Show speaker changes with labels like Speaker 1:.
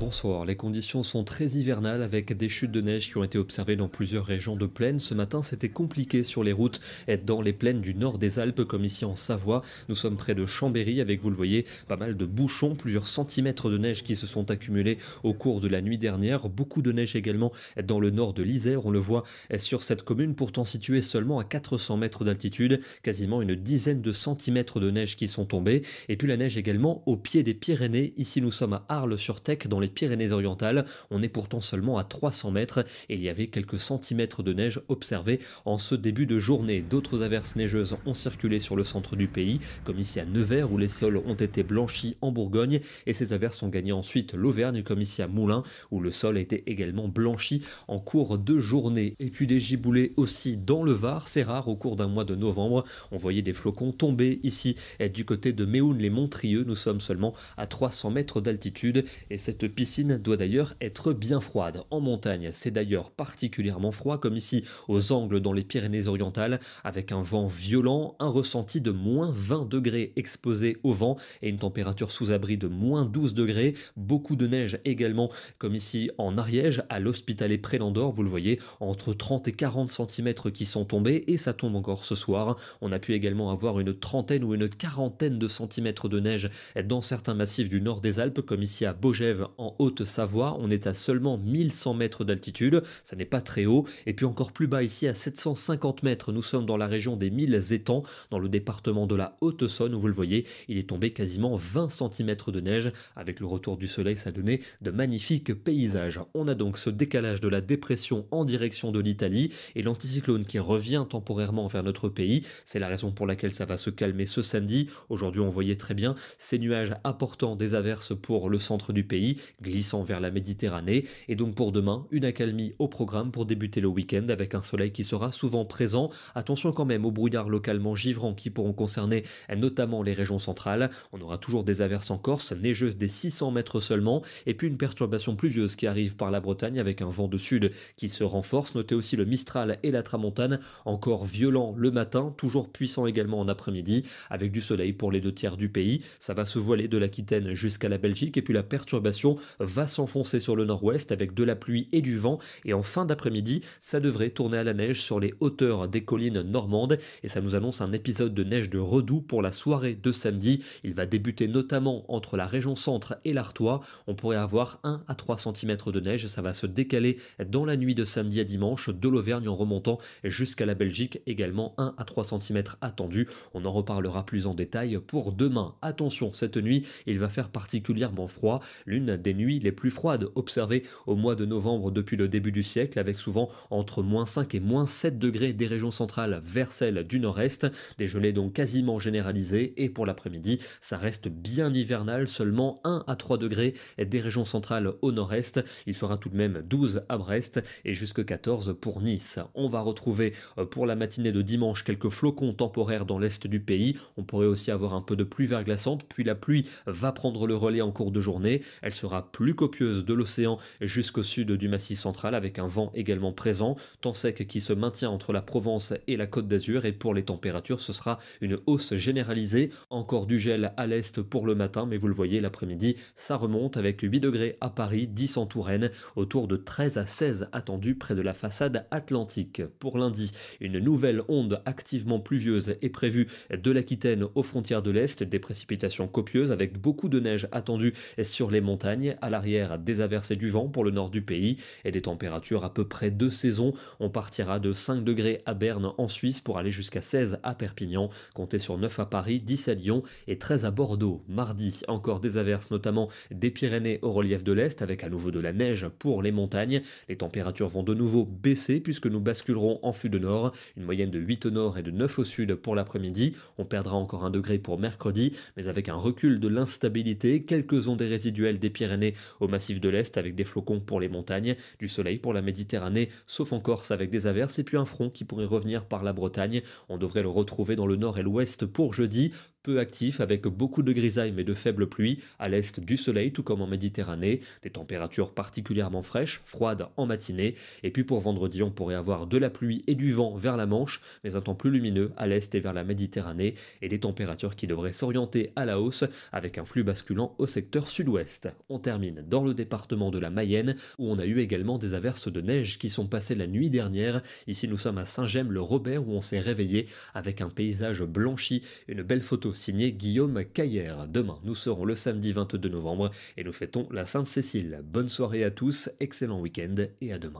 Speaker 1: bonsoir. Les conditions sont très hivernales avec des chutes de neige qui ont été observées dans plusieurs régions de plaine. Ce matin, c'était compliqué sur les routes dans les plaines du nord des Alpes comme ici en Savoie. Nous sommes près de Chambéry avec, vous le voyez, pas mal de bouchons, plusieurs centimètres de neige qui se sont accumulés au cours de la nuit dernière. Beaucoup de neige également dans le nord de l'Isère. On le voit sur cette commune pourtant située seulement à 400 mètres d'altitude. Quasiment une dizaine de centimètres de neige qui sont tombés. Et puis la neige également au pied des Pyrénées. Ici, nous sommes à Arles-sur-Tech dans les Pyrénées-Orientales. On est pourtant seulement à 300 mètres et il y avait quelques centimètres de neige observés en ce début de journée. D'autres averses neigeuses ont circulé sur le centre du pays, comme ici à Nevers où les sols ont été blanchis en Bourgogne et ces averses ont gagné ensuite l'Auvergne, comme ici à Moulins où le sol a été également blanchi en cours de journée. Et puis des giboulées aussi dans le Var, c'est rare au cours d'un mois de novembre. On voyait des flocons tomber ici du côté de Méhoun-les-Montrieux. Nous sommes seulement à 300 mètres d'altitude et cette piscine doit d'ailleurs être bien froide. En montagne, c'est d'ailleurs particulièrement froid comme ici aux Angles dans les Pyrénées-Orientales avec un vent violent, un ressenti de moins 20 degrés exposé au vent et une température sous abri de moins 12 degrés. Beaucoup de neige également comme ici en Ariège à l'Hospitalet près d'Andorre. Vous le voyez, entre 30 et 40 centimètres qui sont tombés et ça tombe encore ce soir. On a pu également avoir une trentaine ou une quarantaine de centimètres de neige dans certains massifs du nord des Alpes comme ici à Baugève en Haute-Savoie. On est à seulement 1100 mètres d'altitude, ça n'est pas très haut. Et puis encore plus bas ici à 750 mètres, nous sommes dans la région des 1000 étangs, dans le département de la Haute-Saône où vous le voyez, il est tombé quasiment 20 centimètres de neige. Avec le retour du soleil, ça donnait de magnifiques paysages. On a donc ce décalage de la dépression en direction de l'Italie et l'anticyclone qui revient temporairement vers notre pays. C'est la raison pour laquelle ça va se calmer ce samedi. Aujourd'hui, on voyait très bien ces nuages apportant des averses pour le centre du pays, glissant vers la Méditerranée. Et donc pour demain, une accalmie au programme pour débuter le week-end avec un soleil qui sera souvent présent. Attention quand même aux brouillards localement givrants qui pourront concerner notamment les régions centrales. On aura toujours des averses en Corse, neigeuses des 600 mètres seulement, et puis une perturbation pluvieuse qui arrive par la Bretagne avec un vent de sud qui se renforce. Notez aussi le Mistral et la Tramontane, encore violents le matin, toujours puissants également en après-midi, avec du soleil pour les deux tiers du pays. Ça va se voiler de l'Aquitaine jusqu'à la Belgique, et puis la perturbation va s'enfoncer sur le nord-ouest avec de la pluie et du vent, et en fin d'après-midi, ça devrait tourner à la neige sur les hauteurs des collines normandes, et ça nous annonce un épisode de neige de redoux pour la soirée de samedi. Il va débuter notamment entre la région centre et l'Artois. On pourrait avoir 1 à 3 cm de neige, ça va se décaler dans la nuit de samedi à dimanche, de l'Auvergne en remontant jusqu'à la Belgique, également 1 à 3 cm attendus. On en reparlera plus en détail pour demain. Attention, cette nuit, il va faire particulièrement froid, l'une des nuits les plus froides observées au mois de novembre depuis le début du siècle, avec souvent entre moins 5 et moins 7 degrés des régions centrales vers celles du nord-est, des gelées donc quasiment généralisées, et pour l'après-midi, ça reste bien hivernal, seulement 1 à 3 degrés des régions centrales au nord-est. Il fera tout de même 12 à Brest et jusque 14 pour Nice. On va retrouver pour la matinée de dimanche quelques flocons temporaires dans l'est du pays. On pourrait aussi avoir un peu de pluie verglaçante, puis la pluie va prendre le relais en cours de journée. Elle sera plus copieuse de l'océan jusqu'au sud du Massif central avec un vent également présent, temps sec qui se maintient entre la Provence et la Côte d'Azur, et pour les températures, ce sera une hausse généralisée. Encore du gel à l'est pour le matin, mais vous le voyez, l'après-midi, ça remonte avec 8 degrés à Paris, 10 en Touraine, autour de 13 à 16 attendus près de la façade atlantique. Pour lundi, une nouvelle onde activement pluvieuse est prévue de l'Aquitaine aux frontières de l'Est, des précipitations copieuses avec beaucoup de neige attendue sur les montagnes, à l'arrière des averses et du vent pour le nord du pays et des températures à peu près de saison. On partira de 5 degrés à Berne en Suisse pour aller jusqu'à 16 à Perpignan, comptez sur 9 à Paris, 10 à Lyon et 13 à Bordeaux. Mardi, encore des averses notamment des Pyrénées au relief de l'Est avec à nouveau de la neige pour les montagnes. Les températures vont de nouveau baisser puisque nous basculerons en flux de nord, une moyenne de 8 au nord et de 9 au sud pour l'après-midi. On perdra encore 1 degré pour mercredi, mais avec un recul de l'instabilité, quelques ondées résiduelles des Pyrénées au massif de l'Est avec des flocons pour les montagnes, du soleil pour la Méditerranée, sauf en Corse avec des averses et puis un front qui pourrait revenir par la Bretagne. On devrait le retrouver dans le nord et l'ouest pour jeudi. peu actif avec beaucoup de grisailles mais de faibles pluies. À l'est du soleil, tout comme en Méditerranée. Des températures particulièrement fraîches, froides en matinée. Et puis pour vendredi, on pourrait avoir de la pluie et du vent vers la Manche, mais un temps plus lumineux à l'est et vers la Méditerranée. Et des températures qui devraient s'orienter à la hausse avec un flux basculant au secteur sud-ouest. On termine dans le département de la Mayenne où on a eu également des averses de neige qui sont passées la nuit dernière. Ici, nous sommes à Saint-Gemme-le-Robert où on s'est réveillé avec un paysage blanchi. Une belle photo signée Guillaume Caillère. Demain, nous serons le samedi 22 novembre et nous fêtons la Sainte-Cécile. Bonne soirée à tous, excellent week-end et à demain.